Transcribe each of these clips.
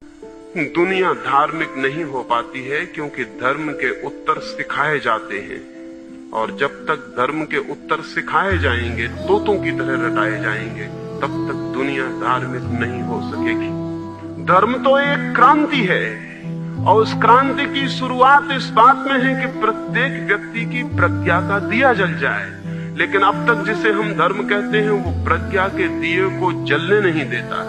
दुनिया धार्मिक नहीं हो पाती है क्योंकि धर्म के उत्तर सिखाए जाते हैं, और जब तक धर्म के उत्तर सिखाए जाएंगे, तोतों की तरह रटाए जाएंगे, तब तक दुनिया धार्मिक नहीं हो सकेगी। धर्म तो एक क्रांति है, और उस क्रांति की शुरुआत इस बात में है कि प्रत्येक व्यक्ति की प्रज्ञा का दिया जल जाए। लेकिन अब तक जिसे हम धर्म कहते हैं, वो प्रज्ञा के दिए को जलने नहीं देता।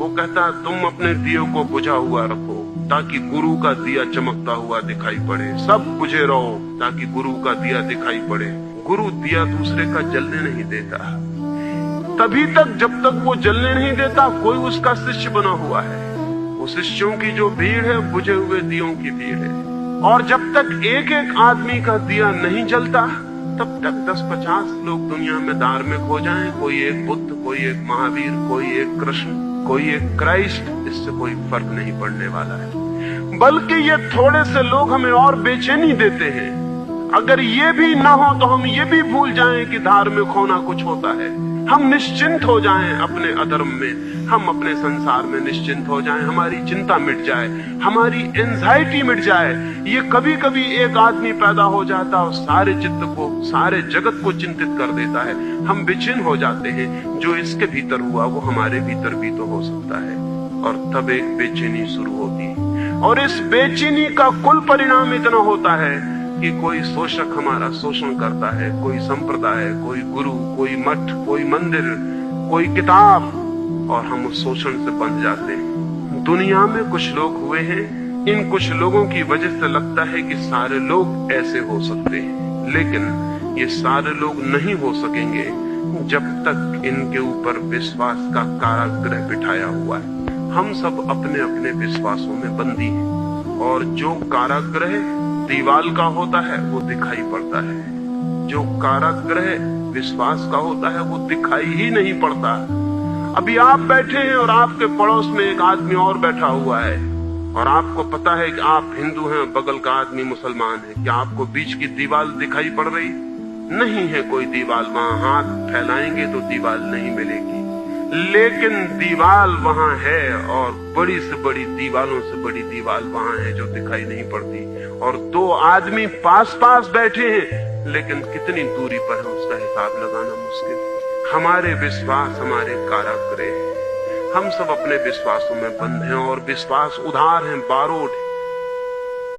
वो कहता है तुम अपने दिए को बुझा हुआ रखो ताकि गुरु का दिया चमकता हुआ दिखाई पड़े। सब बुझे रहो ताकि गुरु का दिया दिखाई पड़े। गुरु दिया दूसरे का जलने नहीं देता। तभी तक जब तक वो जलने नहीं देता, कोई उसका शिष्य बना हुआ है। वो शिष्यों की जो भीड़ है, बुझे हुए दियों की भीड़ है। और जब तक एक एक आदमी का दिया नहीं जलता, तब तक 10-50 लोग दुनिया में धार्मिक हो जाएं। कोई एक बुद्ध, कोई एक महावीर, कोई एक कृष्ण, कोई एक क्राइस्ट, इससे कोई फर्क नहीं पड़ने वाला है। बल्कि ये थोड़े से लोग हमें और बेचैनी देते हैं। अगर ये भी ना हो तो हम ये भी भूल जाएं कि धार्मिक होना कुछ होता है। हम निश्चिंत हो जाएं अपने अधर्म में, हम अपने संसार में निश्चिंत हो जाएं, हमारी चिंता मिट जाए, हमारी एंजाइटी मिट जाए। ये कभी कभी एक आदमी पैदा हो जाता और सारे चित्त को, सारे जगत को चिंतित कर देता है। हम बेचैन हो जाते हैं। जो इसके भीतर हुआ वो हमारे भीतर भी तो हो सकता है। और तब एक बेचैनी शुरू होती है, और इस बेचैनी का कुल परिणाम इतना होता है कि कोई शोषक हमारा शोषण करता है, कोई संप्रदाय, कोई गुरु, कोई मठ, कोई मंदिर, कोई किताब, और हम उस शोषण से बंध जाते हैं। दुनिया में कुछ लोग हुए हैं, इन कुछ लोगों की वजह से लगता है कि सारे लोग ऐसे हो सकते हैं, लेकिन ये सारे लोग नहीं हो सकेंगे जब तक इनके ऊपर विश्वास का कारागृह बिठाया हुआ है। हम सब अपने अपने विश्वासों में बंदी हैं, और जो कारागृह दीवाल का होता है वो दिखाई पड़ता है, जो कारागृह विश्वास का होता है वो दिखाई ही नहीं पड़ता। अभी आप बैठे हैं और आपके पड़ोस में एक आदमी और बैठा हुआ है, और आपको पता है कि आप हिंदू हैं, बगल का आदमी मुसलमान है। क्या आपको बीच की दीवार दिखाई पड़ रही? नहीं है कोई दीवार वहां। हाथ फैलाएंगे तो दीवार नहीं मिलेगी, लेकिन दीवार वहां है, और बड़ी से बड़ी दीवारों से बड़ी दीवार वहां है जो दिखाई नहीं पड़ती। और दो आदमी पास पास बैठे हैं, लेकिन कितनी दूरी पर है उसका हिसाब लगाना मुश्किल। हमारे विश्वास हमारे कारागृह है। हम सब अपने विश्वासों में बंद हैं, और विश्वास उधार हैं, बारोट है।